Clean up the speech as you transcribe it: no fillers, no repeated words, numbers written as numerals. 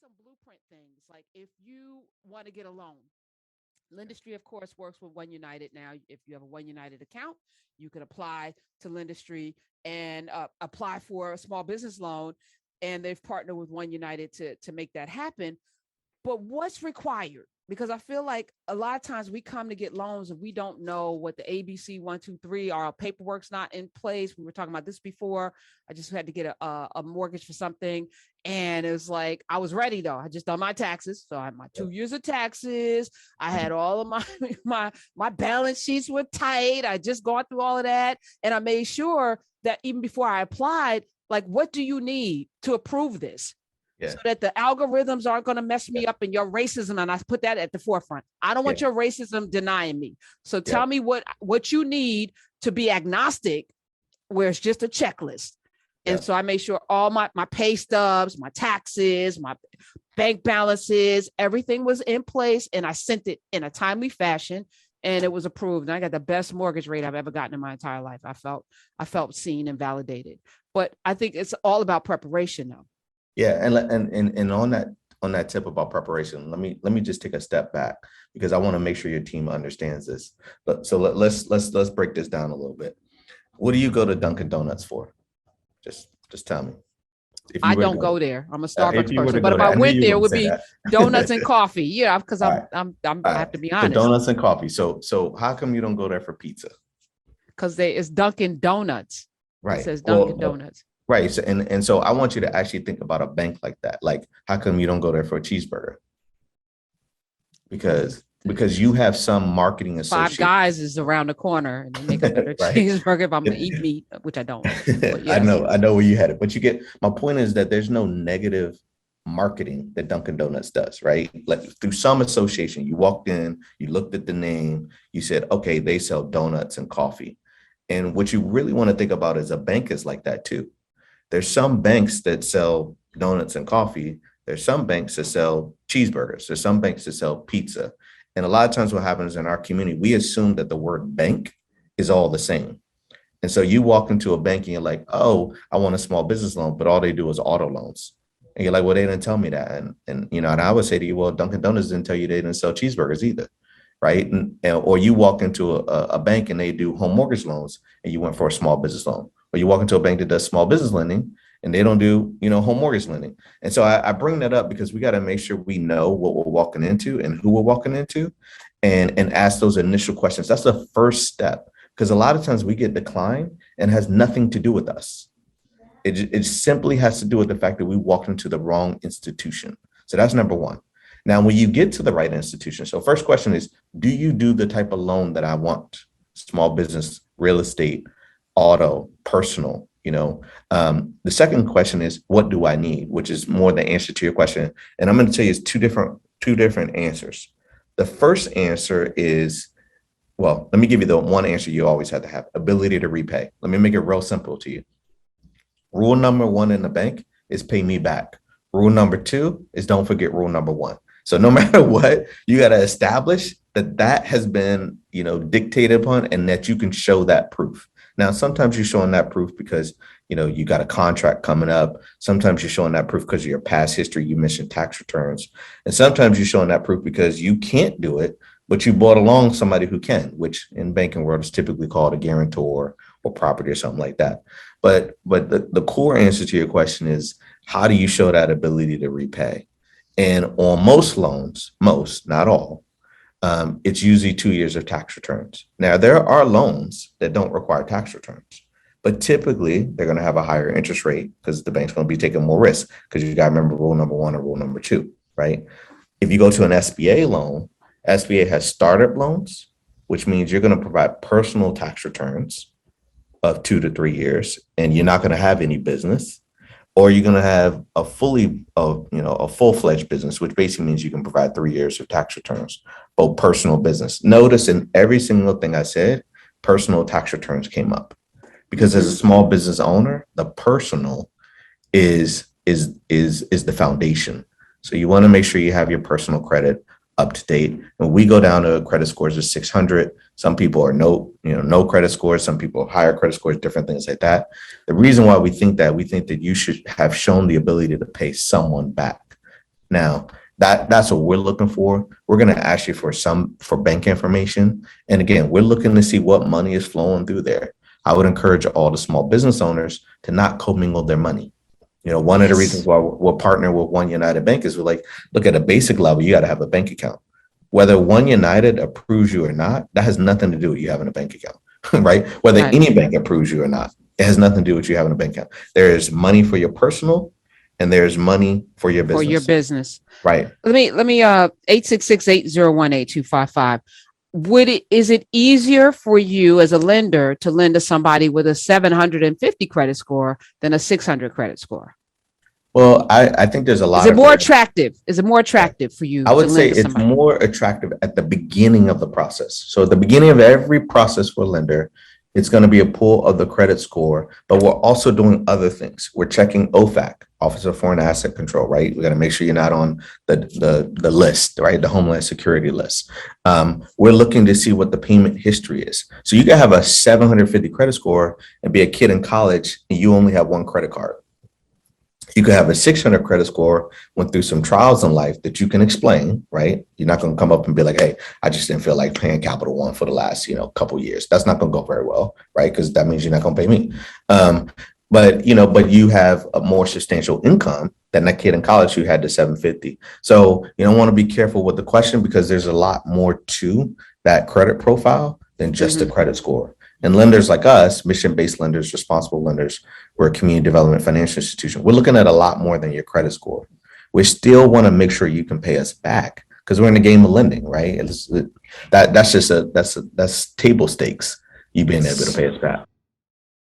some blueprint things. Like if you want to get a loan, Lendistry, of course, works with One United now. If you have a One United account, you can apply to Lendistry and apply for a small business loan. And they've partnered with One United to make that happen. But what's required? Because I feel like a lot of times we come to get loans and we don't know what the ABC 1, 2, 3, our paperwork's not in place. We were talking about this before. I just had to get a mortgage for something. And it was like, I was ready though. I just done my taxes. So I had my 2 years of taxes. I had all of my balance sheets were tight. I just gone through all of that. And I made sure that even before I applied, like, what do you need to approve this? So that the algorithms aren't going to mess me up in your racism. And I put that at the forefront. I don't want your racism denying me. So tell me what you need to be agnostic, where it's just a checklist. And so I made sure all my pay stubs, my taxes, my bank balances, everything was in place. And I sent it in a timely fashion and it was approved. And I got the best mortgage rate I've ever gotten in my entire life. I felt seen and validated. But I think it's all about preparation though. Yeah, and on that tip about preparation, let me just take a step back because I want to make sure your team understands this. But so let's break this down a little bit. What do you go to Dunkin' Donuts for? Just tell me. I don't go there. I'm a Starbucks person, but if I went there, it would be donuts and coffee. Yeah, because I have to be honest. So donuts and coffee. So how come you don't go there for pizza? Because it's Dunkin' Donuts. Right. It says Dunkin' Donuts. Right. So, and so I want you to actually think about a bank like that. Like, how come you don't go there for a cheeseburger? Because you have some marketing association. Five Guys is around the corner and they make a better cheeseburger if I'm going to eat meat, which I don't. Yes. I know where you had it. But my point is that there's no negative marketing that Dunkin' Donuts does, right? Like through some association, you walked in, you looked at the name, you said, okay, they sell donuts and coffee. And what you really want to think about is a bank is like that too. There's some banks that sell donuts and coffee. There's some banks that sell cheeseburgers. There's some banks that sell pizza. And a lot of times what happens in our community, we assume that the word bank is all the same. And so you walk into a bank and you're like, oh, I want a small business loan, but all they do is auto loans. And you're like, well, they didn't tell me that. And I would say to you, well, Dunkin' Donuts didn't tell you they didn't sell cheeseburgers either. Right. Or you walk into a bank and they do home mortgage loans and you went for a small business loan. Or you walk into a bank that does small business lending and they don't do, home mortgage lending. And so I bring that up because we got to make sure we know what we're walking into and who we're walking into and ask those initial questions. That's the first step, because a lot of times we get declined and has nothing to do with us. It simply has to do with the fact that we walked into the wrong institution. So that's number one. Now, when you get to the right institution, so first question is, do you do the type of loan that I want? Small business, real estate, auto, personal, The second question is, what do I need? Which is more the answer to your question. And I'm going to tell you it's two different answers. The first answer is, well, let me give you the one answer you always have to have: ability to repay. Let me make it real simple to you. Rule number one in the bank is pay me back. Rule number two is don't forget rule number one. So no matter what, you got to establish that has been, dictated upon and that you can show that proof. Now, sometimes you're showing that proof because, you got a contract coming up. Sometimes you're showing that proof because of your past history. You mentioned tax returns. And sometimes you're showing that proof because you can't do it, but you brought along somebody who can, which in banking world is typically called a guarantor or property or something like that. But the core answer to your question is, how do you show that ability to repay? And on most loans, not all, it's usually 2 years of tax returns. Now, there are loans that don't require tax returns, but typically they're going to have a higher interest rate because the bank's going to be taking more risk, because you got to remember rule number one and rule number two, right? If you go to an SBA loan, SBA has startup loans, which means you're going to provide personal tax returns of 2 to 3 years, and you're not going to have any business. Or you're going to have a full-fledged business, which basically means you can provide 3 years of tax returns, both personal business. Notice in every single thing I said, personal tax returns came up, because as a small business owner, the personal is the foundation. So you want to make sure you have your personal credit up to date. When we go down to credit scores of 600, some people are no credit scores, some people are higher credit scores, different things like that. The reason why we think that you should have shown the ability to pay someone back, Now, that's what we're looking for. We're going to ask you for bank information. And again, we're looking to see what money is flowing through there. I would encourage all the small business owners to not commingle their money. One of the reasons Yes. why we'll partner with One United Bank is we're like, look, at a basic level, you got to have a bank account. Whether One United approves you or not, that has nothing to do with you having a bank account, right? Whether Right. any bank approves you or not, it has nothing to do with you having a bank account. There is money for your personal and there's money for your For your business, business. right? Let me 866-801-8255. Is it easier for you as a lender to lend to somebody with a 750 credit score than a 600 credit score? Well, I think there's a Is lot it of more variables. attractive? Is it more attractive for you I to would say lend to it's somebody? more attractive at the beginning of the process. So at the beginning of every process for a lender, it's going to be a pull of the credit score, but we're also doing other things. We're checking OFAC, Office of Foreign Asset Control, right? We got to make sure you're not on the list, right? The Homeland Security list. We're looking to see what the payment history is. So you can have a 750 credit score and be a kid in college and you only have one credit card. You could have a 600 credit score, went through some trials in life that you can explain, right? You're not going to come up and be like, hey, I just didn't feel like paying Capital One for the last, couple of years. That's not going to go very well, right? Because that means you're not going to pay me. But you have a more substantial income than that kid in college who had the 750. So you don't want to be careful with the question because there's a lot more to that credit profile than just the credit score. And lenders like us, mission-based lenders, responsible lenders, we're a community development financial institution. We're looking at a lot more than your credit score. We still want to make sure you can pay us back because we're in the game of lending, right? That's table stakes. You being able to pay us back.